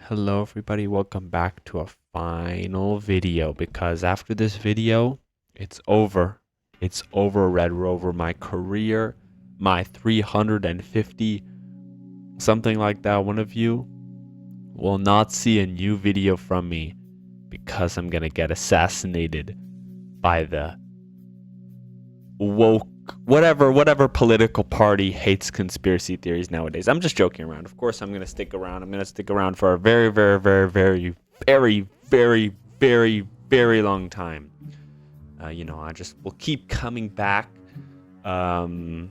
Hello everybody, welcome back to a final video because after this video, it's over. It's over, Red Rover. My career, my 350, something like that. One of you will not see a new video from me because I'm gonna get assassinated by the woke whatever political party hates conspiracy theories nowadays. I'm just joking around. Of course I'm going to stick around. I'm going to stick around for a very long time. I just will keep coming back. Yeah,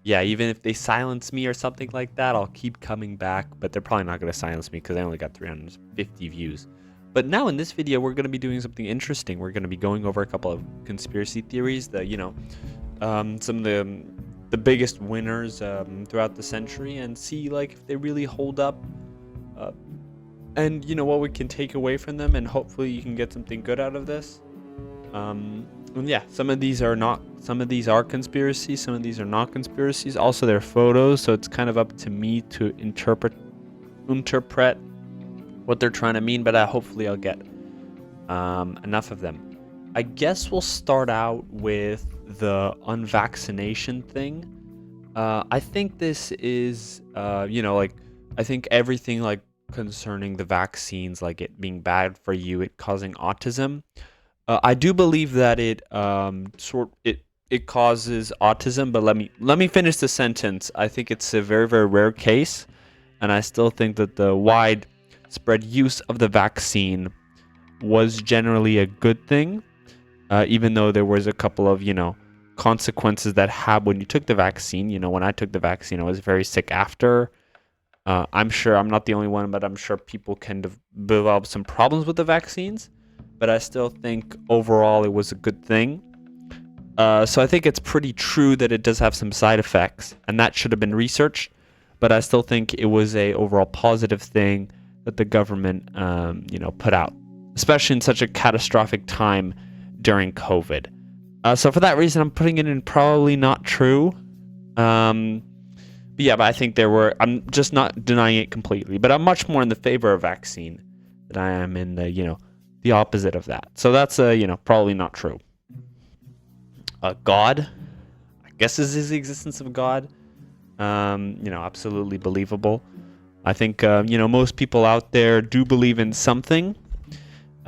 even if they silence me or something like that, I'll keep coming back, but they're probably not going to silence me because I only got 350 views. But now in this video, we're going to be doing something interesting. We're going to be going over a couple of conspiracy theories that, some of the biggest winners throughout the century, and see like if they really hold up, and what we can take away from them, and hopefully you can get something good out of this. And yeah, some of these are conspiracies, some of these are not conspiracies. Also, they're photos, so it's kind of up to me to interpret what they're trying to mean, but hopefully I'll get enough of them. I guess we'll start out with the unvaccination thing. I think this is, I think everything like concerning the vaccines, like it being bad for you, it causing autism. I do believe that it causes autism, but let me finish the sentence. I think it's a very rare case, and I still think that the widespread use of the vaccine was generally a good thing, even though there was a couple of consequences that happened when you took the vaccine. When I took the vaccine, I was very sick after. I'm sure I'm not the only one, but I'm sure people can develop some problems with the vaccines. But I still think overall it was a good thing. So I think it's pretty true that it does have some side effects, and that should have been researched. But I still think it was a overall positive thing that the government, put out, especially in such a catastrophic time during COVID. So for that reason, I'm putting it in probably not true. But I think I'm just not denying it completely. But I'm much more in the favor of vaccine than I am in the opposite of that. So that's probably not true. God, I guess, is the existence of God. Absolutely believable. I think most people out there do believe in something.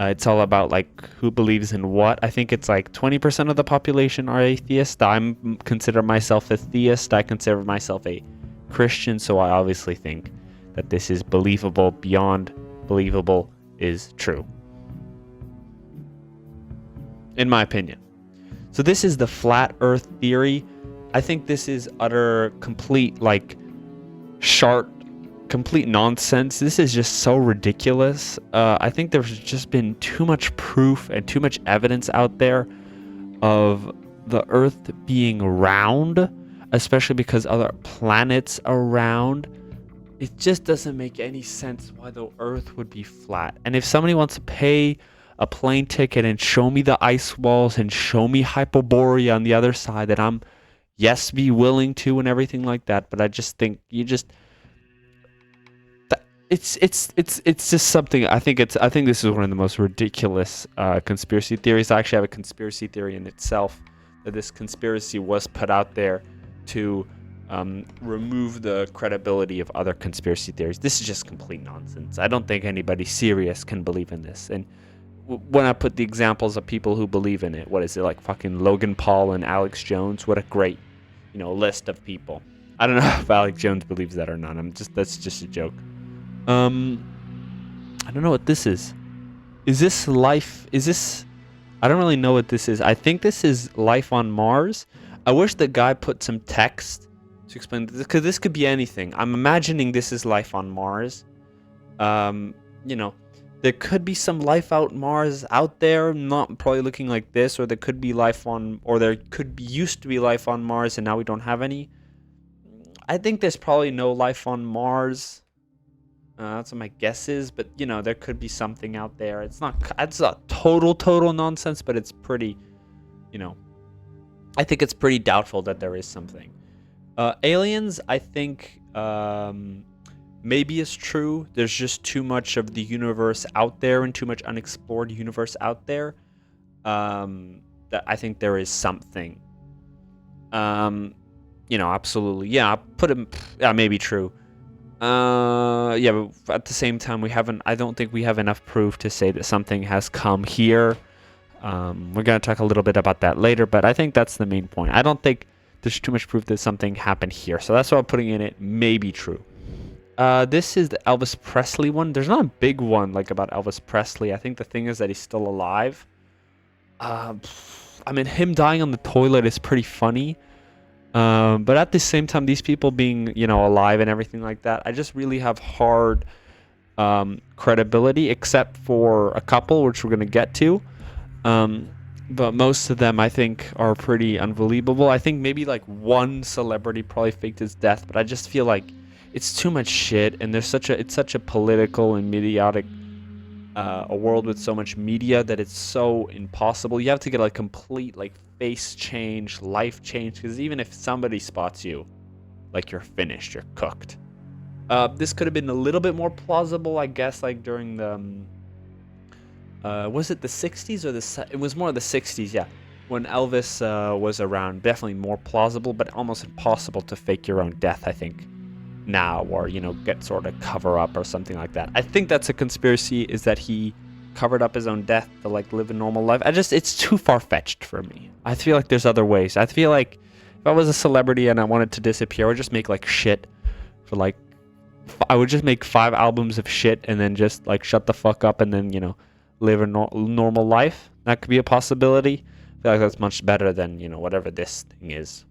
It's all about like who believes in what. I think it's like 20% of the population are atheist. I consider myself a theist. I consider myself a Christian, so I obviously think that this is believable. Beyond believable is true, in my opinion. So this is the flat earth theory. I think this is utter complete complete nonsense. This is just so ridiculous. I think there's just been too much proof and too much evidence out there of the earth being round, especially because other planets are round. It just doesn't make any sense why the earth would be flat. And if somebody wants to pay a plane ticket and show me the ice walls and show me Hyperborea on the other side, that I'm be willing to, and everything like that. But I just think it's just something. I think this is one of the most ridiculous conspiracy theories. I actually have a conspiracy theory in itself, that this conspiracy was put out there to remove the credibility of other conspiracy theories. This is just complete nonsense. I don't think anybody serious can believe in this. And when I put the examples of people who believe in it, what is it, like fucking Logan Paul and Alex Jones? What a great list of people. I don't know if Alex Jones believes that or not. That's just a joke. I don't know what this is. Is this life? I don't really know what this is. I think this is life on Mars. I wish the guy put some text to explain this, because this could be anything. I'm imagining this is life on Mars. There could be some life out Mars out there, not probably looking like this, or there could be used to be life on Mars and now we don't have any. I think there's probably no life on Mars. That's what my guess is, but there could be something out there. It's not total nonsense, but it's pretty, I think it's pretty doubtful that there is something. Aliens, I think, maybe is true. There's just too much of the universe out there and too much unexplored universe out there. That I think there is something. Absolutely. Yeah, put him. Yeah, maybe true. Yeah, but at the same time, I don't think we have enough proof to say that something has come here. We're gonna talk a little bit about that later, but I think that's the main point. I don't think there's too much proof that something happened here, so that's why I'm putting in it. Maybe true. This is the Elvis Presley one. There's not a big one like about Elvis Presley. I think the thing is that he's still alive. I mean, him dying on the toilet is pretty funny. But at the same time, these people being, alive and everything like that, I just really have hard credibility, except for a couple, which we're going to get to. But most of them, I think, are pretty unbelievable. I think maybe like one celebrity probably faked his death, but I just feel like it's too much shit, and it's such a political and idiotic a world with so much media that it's so impossible. You have to get a complete face change, life change, because even if somebody spots you, you're finished, you're cooked. This could have been a little bit more plausible, I guess, during the was it the 60s or it was more the 60s, yeah, when Elvis was around. Definitely more plausible, but almost impossible to fake your own death, I think, now, or get sort of cover up or something like that. I think that's a conspiracy, is that he covered up his own death to live a normal life. It's too far-fetched for me. I feel like there's other ways. I feel like if I was a celebrity and I wanted to disappear, I would just make shit for I would just make 5 albums of shit and then just shut the fuck up and then live a normal life. That could be a possibility. I feel like that's much better than whatever this thing is.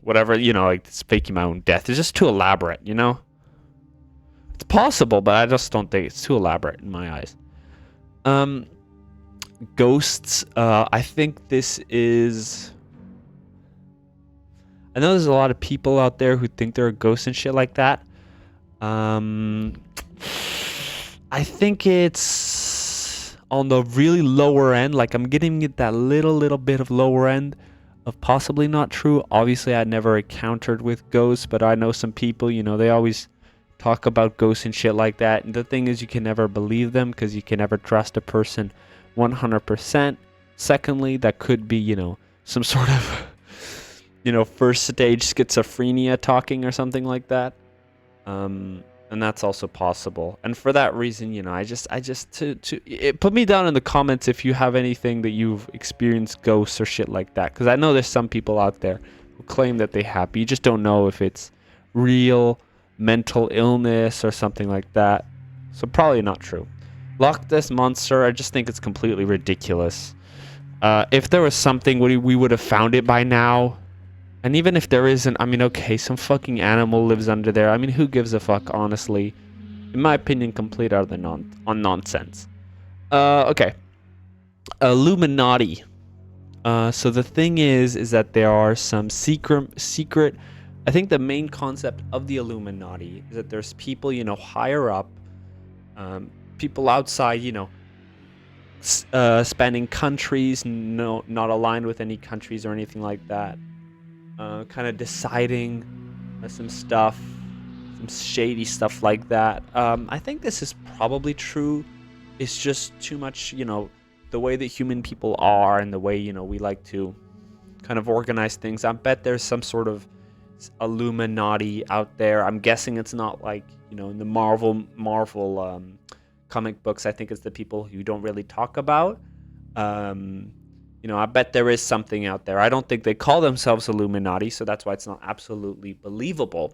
Whatever, it's faking my own death. It's just too elaborate, It's possible, but I just don't think it's too elaborate in my eyes. Ghosts. I think this is... I know there's a lot of people out there who think there are ghosts and shit like that. I think it's on the really lower end. I'm getting it that little bit of lower end of possibly not true. Obviously, I never encountered with ghosts, but I know some people, they always talk about ghosts and shit like that. And the thing is, you can never believe them because you can never trust a person 100%. Secondly, that could be, some sort of, first stage schizophrenia talking or something like that. And that's also possible. And for that reason, put me down in the comments if you have anything that you've experienced ghosts or shit like that. Because I know there's some people out there who claim that they have, but you just don't know if it's real mental illness or something like that. So probably not true. Loch Ness Monster, I just think it's completely ridiculous. If there was something, we would have found it by now. And even if there isn't, okay, some fucking animal lives under there. Who gives a fuck, honestly? In my opinion, complete other nonsense. Okay. Illuminati. So the thing is that there are some secret... I think the main concept of the Illuminati is that there's people, higher up. People outside, spanning countries, not aligned with any countries or anything like that. Kind of deciding some stuff, some shady stuff like that. I think this is probably true. It's just too much, the way that human people are and the way, we like to kind of organize things. I bet there's some sort of Illuminati out there. I'm guessing it's not in the Marvel comic books. I think it's the people who don't really talk about. I bet there is something out there. I don't think they call themselves Illuminati, so that's why it's not absolutely believable.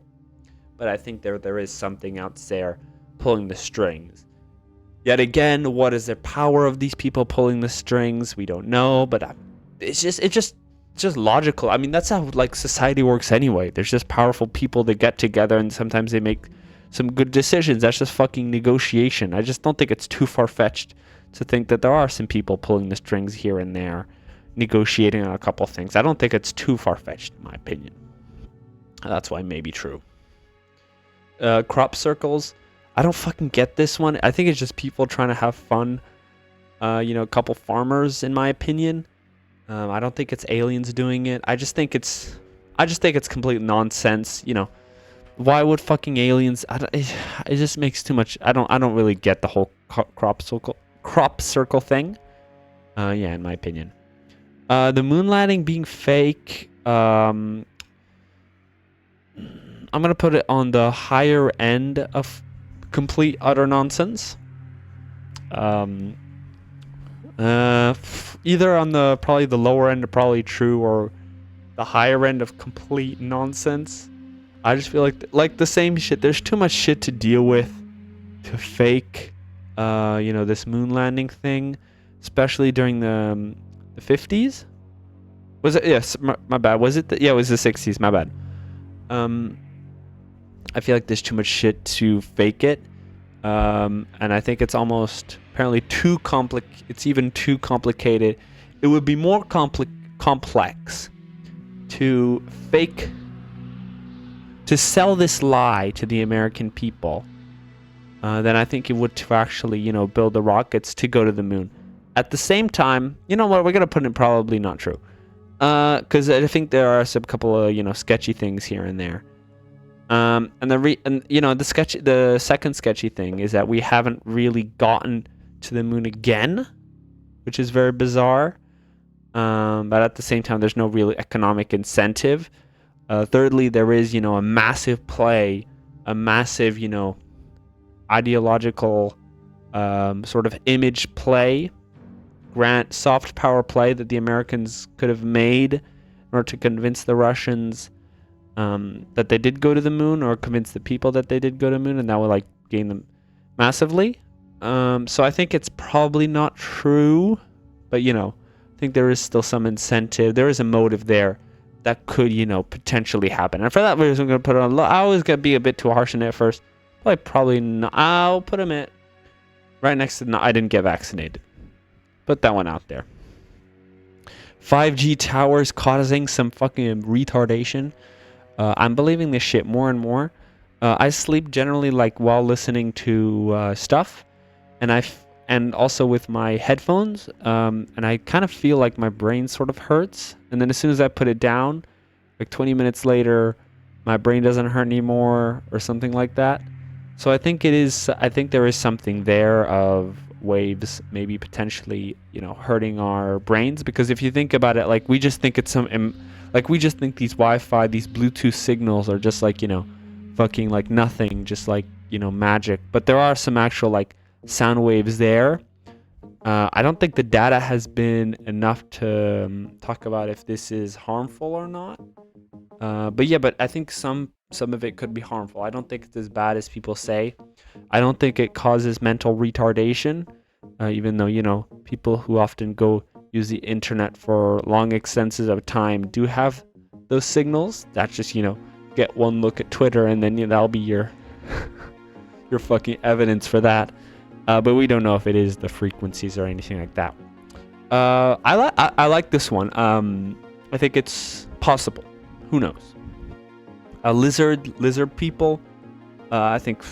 But I think there is something out there pulling the strings. Yet again, what is the power of these people pulling the strings? We don't know, but it's just logical. That's how society works anyway. There's just powerful people that get together and sometimes they make some good decisions. That's just fucking negotiation. I just don't think it's too far-fetched to think that there are some people pulling the strings here and there, negotiating on a couple things. I don't think it's too far-fetched, in my opinion. That's why maybe true. Crop circles. I don't fucking get this one. I think it's just people trying to have fun. A couple farmers, in my opinion. I don't think it's aliens doing it. I just think it's complete nonsense. why would fucking aliens? It just makes too much. I don't really get the whole crop circle thing. Yeah, in my opinion. The moon landing being fake. I'm gonna put it on the higher end of complete utter nonsense. Either on the probably the lower end of probably true, or the higher end of complete nonsense. I just feel like the same shit. There's too much shit to deal with to fake, this moon landing thing, especially during the 50s. Was it? Yes, my bad. Was it? Yeah, it was the 60s. My bad. I feel like there's too much shit to fake it, and I think it's almost apparently too It's even too complicated. It would be more complex to fake, to sell this lie to the American people, than I think it would to actually, build the rockets to go to the moon. At the same time, you know what? We're gonna put it probably not true, because I think there are some couple of sketchy things here and there. And the second sketchy thing is that we haven't really gotten to the moon again, which is very bizarre. But at the same time, there's no real economic incentive. Thirdly, there is, a massive play, a massive, ideological sort of image play, soft power play that the Americans could have made in order to convince the Russians that they did go to the moon, or convince the people that they did go to the moon, and that would gain them massively. So I think it's probably not true, but I think there is still some incentive. There is a motive there that could, potentially happen. And for that reason, I'm going to put it on. I was going to be a bit too harsh on it at first. Probably not. I'll put him at right next to I didn't get vaccinated. Put that one out there. 5G towers causing some fucking retardation. I'm believing this shit more and more. I sleep generally while listening to stuff, and also with my headphones, and I kind of feel like my brain sort of hurts, and then as soon as I put it down, 20 minutes later, my brain doesn't hurt anymore, or something like that. So I think there is something there of waves maybe potentially, hurting our brains, because if you think about it, we just think it's we just think these Wi-Fi, these Bluetooth signals are just fucking nothing, just magic. But there are some actual sound waves there. I don't think the data has been enough to talk about if this is harmful or not. But I think some of it could be harmful. I don't think it's as bad as people say. I don't think it causes mental retardation, even though, people who often go use the internet for long extensions of time do have those signals. That's just, get one look at Twitter, and then that'll be your your fucking evidence for that. But we don't know if it is the frequencies or anything like that. I like this one. I think it's possible. Who knows? Lizard people. I think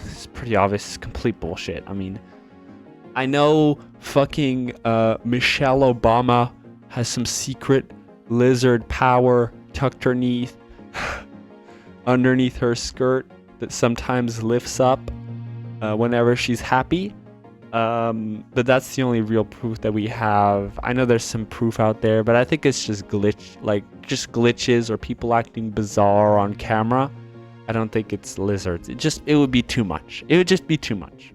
it's pretty obvious. It's complete bullshit. I mean, I know fucking Michelle Obama has some secret lizard power tucked underneath her skirt that sometimes lifts up whenever she's happy. But that's the only real proof that we have. I know there's some proof out there, but I think it's just glitches or people acting bizarre on camera. I don't think it's lizards. It would be too much. It would just be too much.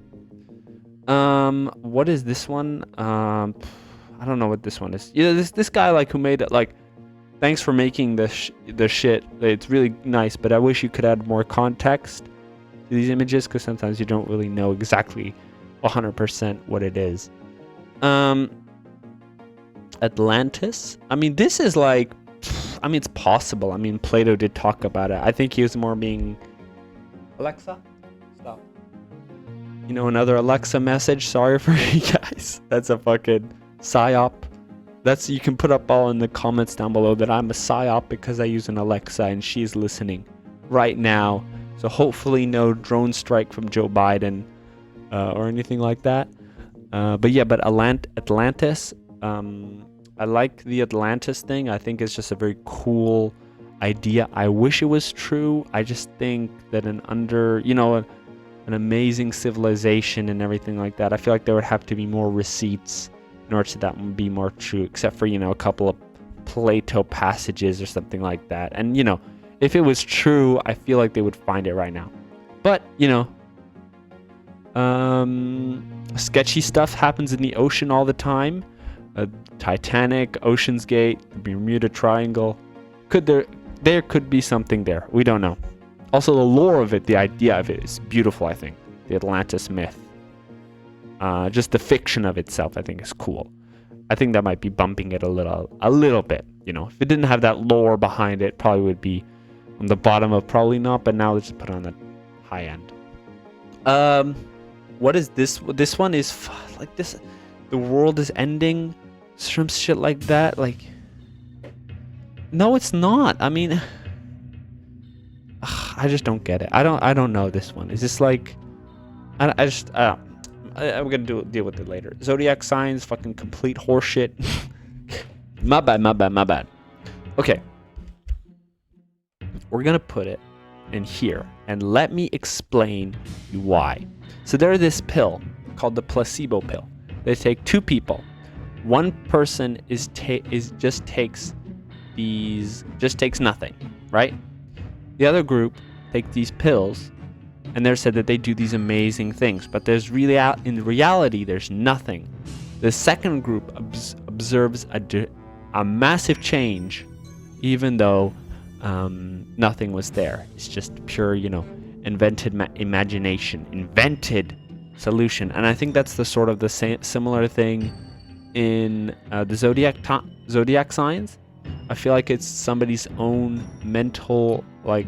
What is this one? I don't know what this one is. This guy who made it thanks for making the shit. It's really nice, but I wish you could add more context to these images, because sometimes you don't really know exactly 100% what it is. Atlantis. I mean, this is it's possible. I mean, Plato did talk about it. I think he was more being Alexa, stop. Another Alexa message. Sorry for you guys. That's a fucking psyop. You can put up all in the comments down below that I'm a psyop because I use an Alexa and she's listening right now. So hopefully no drone strike from Joe Biden or anything like that. But Atlantis. I like the Atlantis thing. I think it's just a very cool idea. I wish it was true. I just think that an amazing civilization and everything like that, I feel like there would have to be more receipts in order to that would be more true, except for, a couple of Plato passages or something like that. And, if it was true, I feel like they would find it right now. But, sketchy stuff happens in the ocean all the time. Titanic, Ocean's Gate, the Bermuda Triangle. There could be something there. We don't know. Also, the lore of it, the idea of it is beautiful, I think. The Atlantis myth. Just the fiction of itself, I think, is cool. I think that might be bumping it a little bit. If it didn't have that lore behind it, probably would be on the bottom of probably not, but now let's just put it on the high end. What is this? This one is like this. The world is ending. Some shit like that. Like, no, it's not. I mean, I just don't get it. I don't know this one. Is this like, I'm gonna deal with it later. Zodiac signs, fucking complete horseshit. My bad. Okay. We're gonna put it in here, and let me explain why. So there's this pill called the placebo pill. They take two people. One person just takes nothing, right? The other group take these pills, and they're said that they do these amazing things, but in reality there's nothing. The second group observes a massive change, even though nothing was there. It's just pure, invented imagination, invented solution. And I think that's the sort of the similar thing in the zodiac signs. I feel like it's somebody's own mental, like,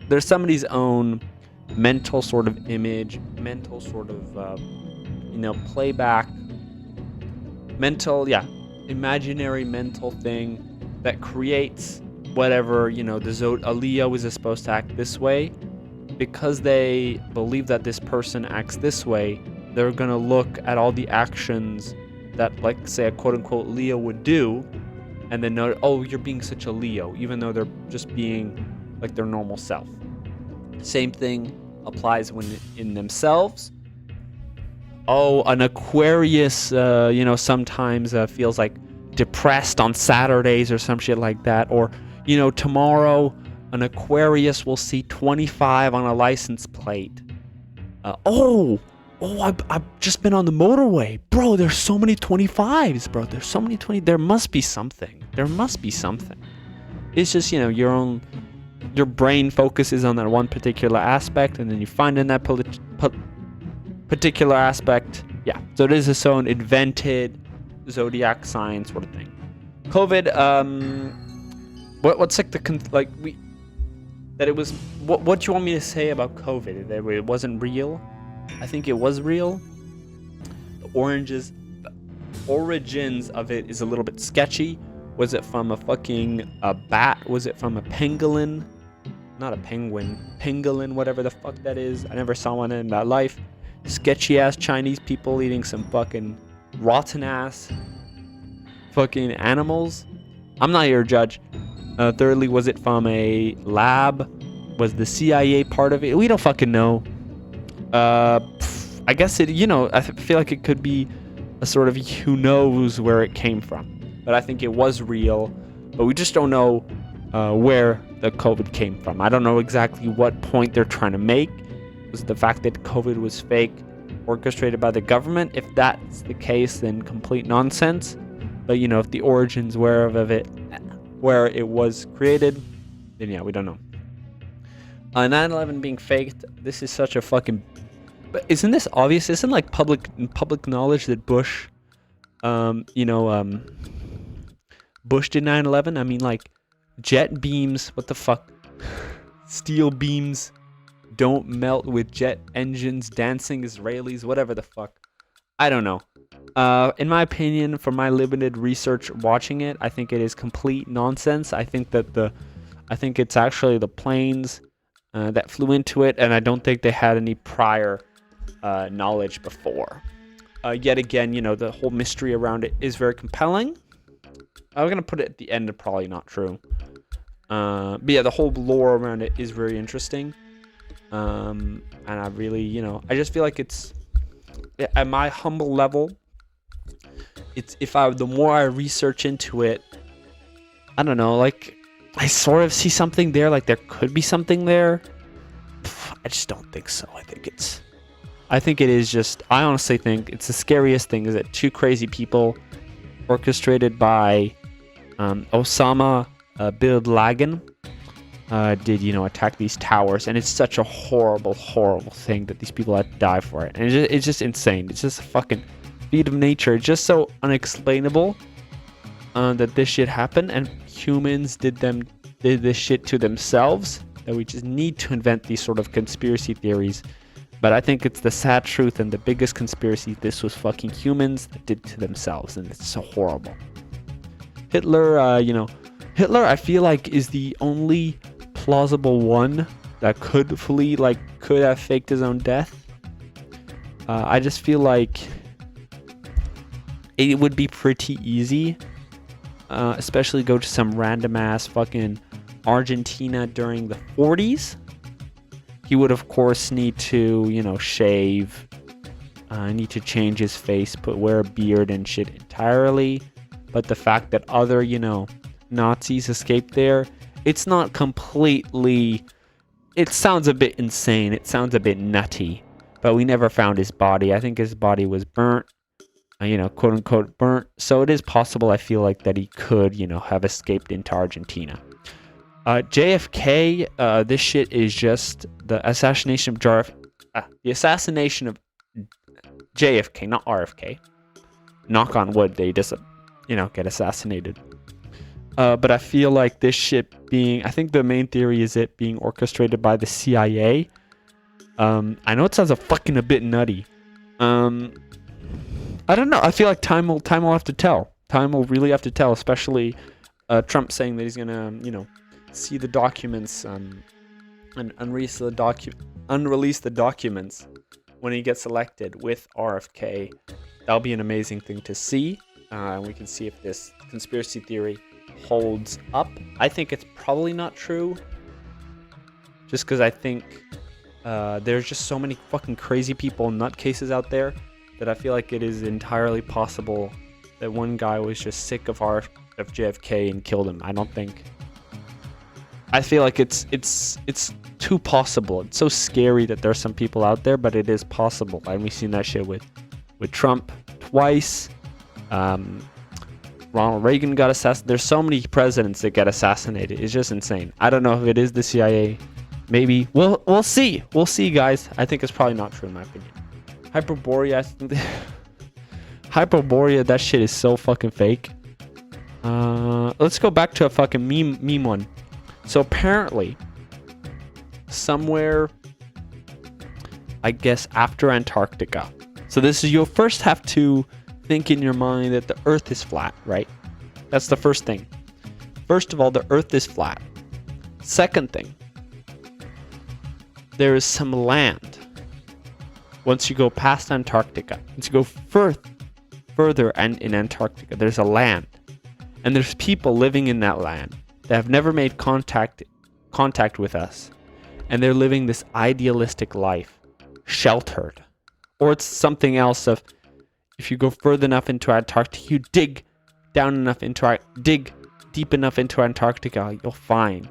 there's somebody's own mental sort of image, mental sort of, playback, imaginary mental thing that creates whatever, a Leo is supposed to act this way. Because they believe that this person acts this way, they're going to look at all the actions that, like, say, a quote-unquote Leo would do, and then know, oh, you're being such a Leo, even though they're just being like their normal self. Same thing applies when in themselves. Oh, an Aquarius, sometimes feels like depressed on Saturdays or some shit like that. Or, tomorrow an Aquarius will see 25 on a license plate. I've just been on the motorway. Bro, there's so many 25s, bro. There's so many 20. There must be something. It's just, your brain focuses on that one particular aspect, and then you find in that particular aspect. Yeah. So it is its own invented zodiac sign sort of thing. COVID, what's like that it was, what do you want me to say about COVID? That it wasn't real? I think it was real. The origins of it is a little bit sketchy. Was it from a fucking bat? Was it from a pangolin? Not a penguin. Pangolin, whatever the fuck that is. I never saw one in my life. Sketchy ass Chinese people eating some fucking rotten ass fucking animals. I'm not your judge. Thirdly, was it from a lab? Was the CIA part of it? We don't fucking know. I guess it, I feel like it could be a sort of who knows where it came from. But I think it was real. But we just don't know where the COVID came from. I don't know exactly what point they're trying to make. Was the fact that COVID was fake, orchestrated by the government? If that's the case, then complete nonsense. But, if the origins were of it, where it was created, then yeah, we don't know. 9/11 being faked, this is such a fucking... But isn't this obvious? Isn't like public knowledge that Bush, Bush did 9/11? I mean, like, jet beams, what the fuck? Steel beams don't melt with jet engines, dancing Israelis, whatever the fuck. I don't know. In my opinion, from my limited research watching it, I think it is complete nonsense. I think it's actually the planes that flew into it, and I don't think they had any prior knowledge before. Yet again, the whole mystery around it is very compelling. I'm gonna put it at the end of probably not true. But yeah, the whole lore around it is very interesting. And I really, I just feel like it's at my humble level. It's the more I research into it, I don't know, like I sort of see something there, like there could be something there. I just don't think so. I think it is just, I honestly think it's the scariest thing is that two crazy people orchestrated by Osama bin Laden did, attack these towers. And it's such a horrible, horrible thing that these people had to die for it. And it's just insane. It's just a fucking feat of nature. It's just so unexplainable that this shit happened. And humans did this shit to themselves. That we just need to invent these sort of conspiracy theories. But I think it's the sad truth, and the biggest conspiracy, this was fucking humans that did to themselves, and it's so horrible. Hitler, Hitler, I feel like, is the only plausible one that could have faked his own death. I just feel like it would be pretty easy, especially go to some random ass fucking Argentina during the 40s. He would, of course, need to, shave, need to change his face, wear a beard and shit entirely. But the fact that other, Nazis escaped there, it's not completely... It sounds a bit insane. It sounds a bit nutty. But we never found his body. I think his body was burnt, quote-unquote burnt. So it is possible, I feel like, that he could, have escaped into Argentina. JFK, this shit is just the assassination of JFK, not RFK. Knock on wood, they just, get assassinated. But I feel like this shit I think the main theory is it being orchestrated by the CIA. I know it sounds a bit nutty. I don't know. I feel like time will have to tell. Time will really have to tell, especially Trump saying that he's gonna, see the documents and unrelease the documents when he gets elected with RFK. That'll be an amazing thing to see. And we can see if this conspiracy theory holds up. I think it's probably not true. Just because I think there's just so many fucking crazy people and nutcases out there that I feel like it is entirely possible that one guy was just sick of JFK and killed him. I feel like it's too possible. It's so scary that there's some people out there, but it is possible. And we've seen that shit with Trump twice. Ronald Reagan got assassinated. There's so many presidents that get assassinated. It's just insane. I don't know if it is the CIA. Maybe. We'll see. We'll see, guys. I think it's probably not true in my opinion. Hyperborea, Hyperborea, that shit is so fucking fake. Let's go back to a fucking meme one. So apparently, somewhere, I guess after Antarctica. So you'll first have to think in your mind that the Earth is flat, right? That's the first thing. First of all, the Earth is flat. Second thing, there is some land. Once you go past Antarctica, once you go further and in Antarctica, there's a land. And there's people living in that land that have never made contact with us. And they're living this idealistic life, sheltered. Or it's something else of, if you go further enough into Antarctica, you dig deep enough into Antarctica, you'll find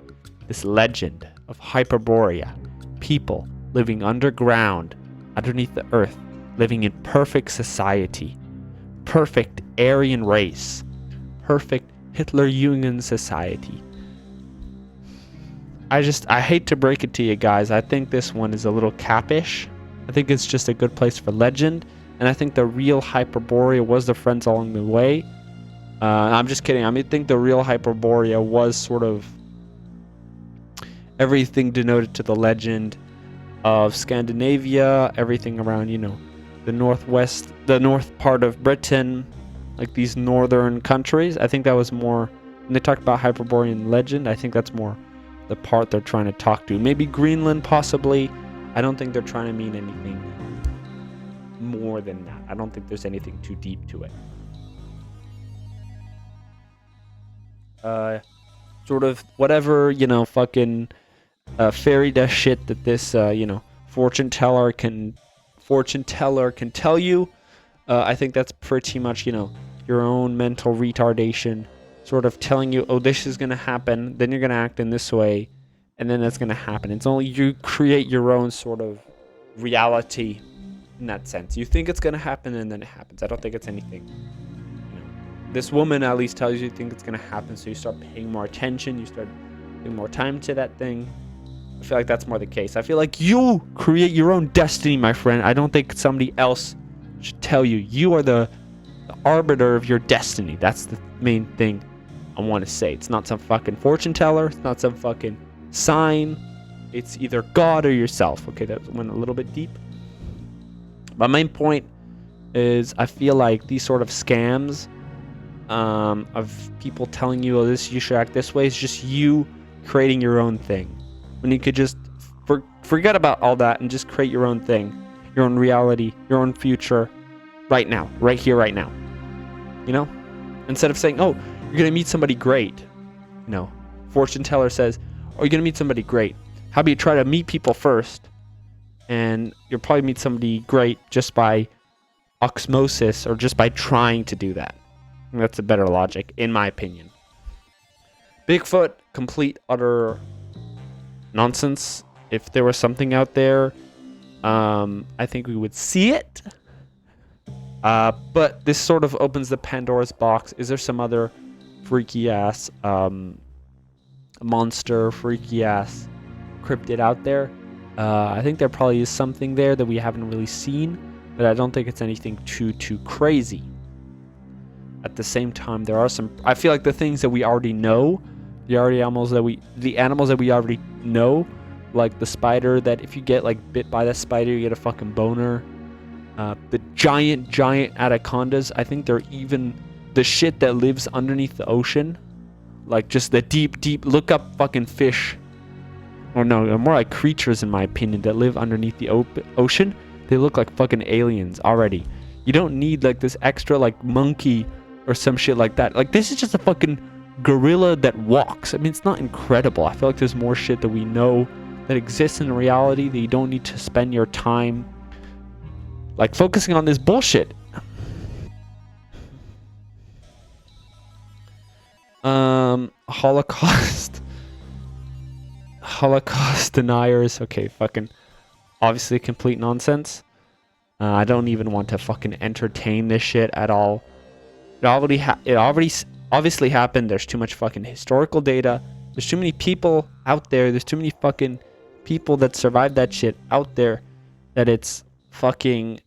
this legend of Hyperborea. People living underground, underneath the earth, living in perfect society, perfect Aryan race, perfect Hitler-Jugend society. I hate to break it to you guys. I think this one is a little capish. I think it's just a good place for legend. And I think the real Hyperborea was the friends along the way. I'm just kidding. I think the real Hyperborea was sort of everything denoted to the legend of Scandinavia, everything around, the north part of Britain, like these northern countries. I think that was more, when they talk about Hyperborean legend, I think that's more the part they're trying to talk to. Maybe Greenland, possibly. I don't think they're trying to mean anything more than that. I don't think there's anything too deep to it. sort of whatever, fucking fairy dust shit that this fortune teller can tell you. I think that's pretty much your own mental retardation, sort of telling you, oh, this is gonna happen, then you're gonna act in this way, and then that's gonna happen. It's only you create your own sort of reality in that sense. You think it's gonna happen, and then it happens. I don't think it's anything. This woman at least tells you think it's gonna happen, so you start paying more attention. You start paying more time to that thing. I feel like that's more the case. I feel like you create your own destiny, my friend. I don't think somebody else should tell you. You are the arbiter of your destiny. That's the main thing I want to say. It's not some fucking fortune teller. It's not some fucking sign. It's either God or yourself. Okay, that went a little bit deep. My main point is I feel like these sort of scams of people telling you, oh, you should act this way, is just you creating your own thing. When you could just forget about all that and just create your own thing, your own reality, your own future, right now, right here, right now. Instead of saying, oh, you're gonna meet somebody great. Fortune teller says, oh, you're gonna meet somebody great. How about you try to meet people first, and you'll probably meet somebody great just by osmosis or just by trying to do that. That's a better logic, in my opinion. Bigfoot, complete, utter nonsense. If there was something out there, I think we would see it. But this sort of opens the Pandora's box. Is there some other freaky ass monster, freaky ass cryptid out there? I think there probably is something there that we haven't really seen, but I don't think it's anything too crazy. At the same time, there are some. I feel like the things that we already know, the animals that we already know, like the spider that if you get like bit by the spider, you get a fucking boner. The giant anacondas. I think they're even the shit that lives underneath the ocean, like just the deep. Look up fucking fish. Or no, more like creatures in my opinion that live underneath the ocean. They look like fucking aliens already. You don't need like this extra like monkey or some shit like that. Like this is just a fucking gorilla that walks. I mean, it's not incredible. I feel like there's more shit that we know that exists in reality that you don't need to spend your time like focusing on this bullshit. Holocaust deniers. Okay, fucking obviously complete nonsense. I don't even want to fucking entertain this shit at all. It already obviously happened. There's too much fucking historical data. There's too many people out there. There's too many fucking people that survived that shit out there that it's fucking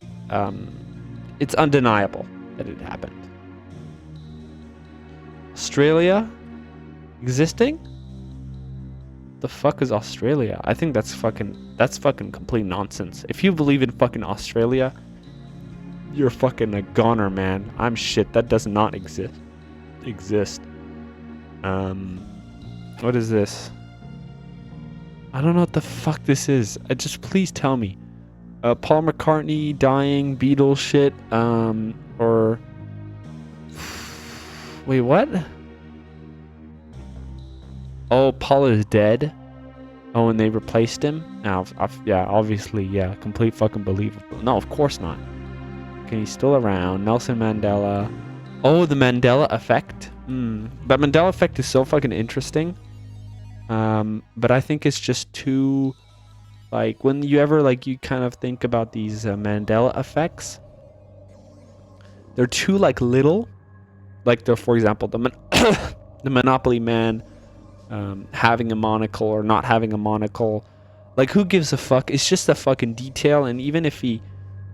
it's undeniable that it happened. Australia existing? The fuck is Australia? I think that's fucking complete nonsense. If you believe in fucking Australia, you're fucking a goner, man. I'm shit. That does not exist. What is this? I don't know what the fuck this is. Just please tell me. Paul McCartney dying, Beatles shit, or wait, what? Oh, Paul is dead. Oh, and they replaced him. Now, yeah, obviously, yeah, complete fucking believable. No, of course not. Okay, he's still around. Nelson Mandela. Oh, the Mandela effect. That Mandela effect is so fucking interesting. But I think it's just too, like, when you ever, like, you kind of think about these Mandela effects, they're too, like, little. Like, for example, the Monopoly Man having a monocle or not having a monocle. Like, who gives a fuck? It's just a fucking detail, and even if he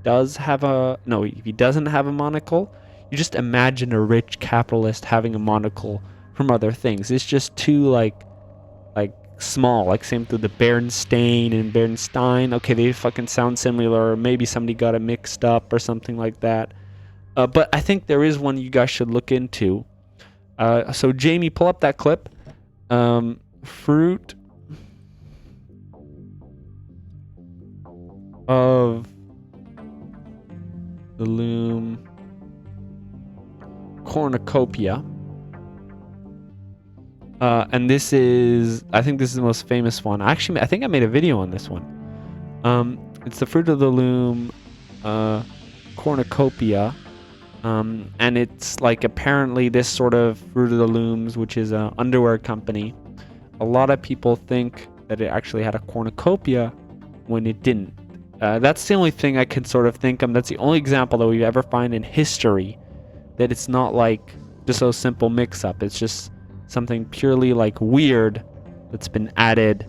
does have if he doesn't have a monocle, you just imagine a rich capitalist having a monocle from other things. It's just too, like small. Like, same through the Berenstain and Bernstein. Okay, they fucking sound similar, or maybe somebody got it mixed up or something like that. But I think there is one you guys should look into. So Jamie, pull up that clip. Fruit of the loom cornucopia. And this is, I think this is the most famous one. Actually, I think I made a video on this one. It's the Fruit of the Loom cornucopia. And it's like apparently this sort of Fruit of the Looms, which is an underwear company. A lot of people think that it actually had a cornucopia when it didn't. That's the only thing I can sort of think of. That's the only example that we ever find in history that it's not like just a simple mix-up. It's just something purely like weird that's been added,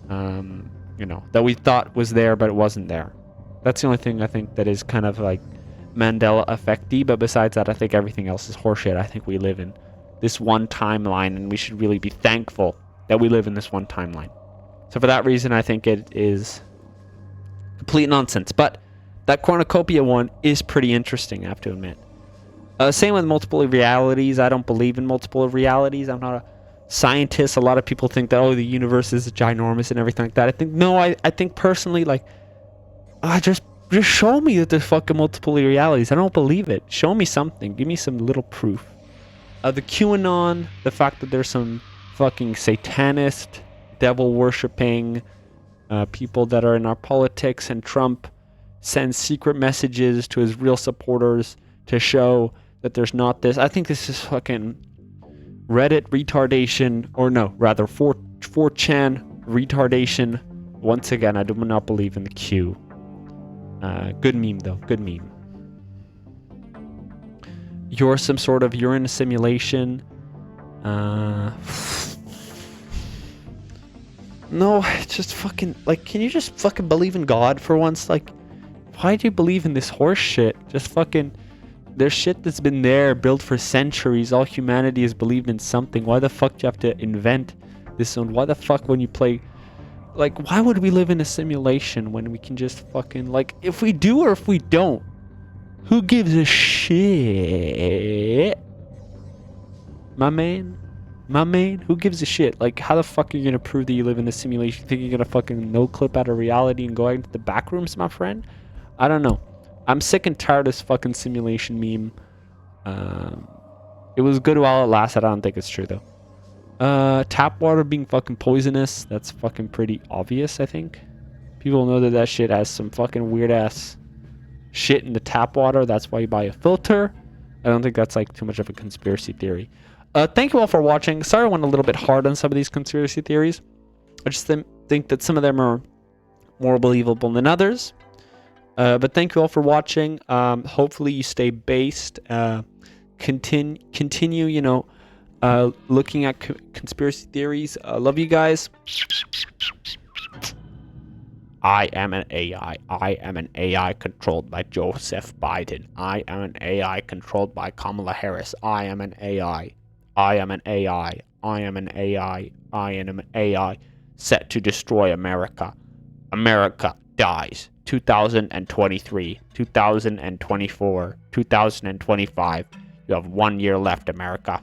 that we thought was there but it wasn't there. That's the only thing I think that is kind of like Mandela effecty, but besides that, I think everything else is horseshit. I think we live in this one timeline, and we should really be thankful that we live in this one timeline. So for that reason, I think it is complete nonsense. But that cornucopia one is pretty interesting, I have to admit. Same with multiple realities. I don't believe in multiple realities. I'm not a scientist. A lot of people think that, the universe is ginormous and everything like that. I think, no, I think personally, like, just show me that there's fucking multiple realities. I don't believe it. Show me something. Give me some little proof. The QAnon, the fact that there's some fucking satanist, devil worshipping people that are in our politics, and Trump sends secret messages to his real supporters to show that there's not this. I think this is fucking Reddit retardation, or no, rather 4chan retardation. Once again, I do not believe in the Q. Good meme though, good meme. You're in a simulation. No, it's just fucking, like, can you just fucking believe in God for once? Like, why do you believe in this horse shit? Just fucking, there's shit that's been there, built for centuries. All humanity has believed in something. Why the fuck do you have to invent this one? Why the fuck when you play, like, why would we live in a simulation when we can just fucking, like, if we do or if we don't, who gives a shit? My man, who gives a shit? Like, how the fuck are you gonna prove that you live in a simulation? You think you're gonna fucking no clip out of reality and go out into the back rooms, my friend? I don't know. I'm sick and tired of this fucking simulation meme. It was good while it lasted. I don't think it's true though. Tap water being fucking poisonous. That's fucking pretty obvious, I think. People know that shit has some fucking weird ass shit in the tap water. That's why you buy a filter. I don't think that's like too much of a conspiracy theory. Thank you all for watching. Sorry I went a little bit hard on some of these conspiracy theories. I just think that some of them are more believable than others. But thank you all for watching. Hopefully you stay based. Continue, looking at conspiracy theories. Love you guys. I am an AI. I am an AI controlled by Joseph Biden. I am an AI controlled by Kamala Harris. I am an AI. I am an AI. I am an AI. I am an AI set to destroy America. America dies. 2023, 2024, 2025. You have 1 year left, America.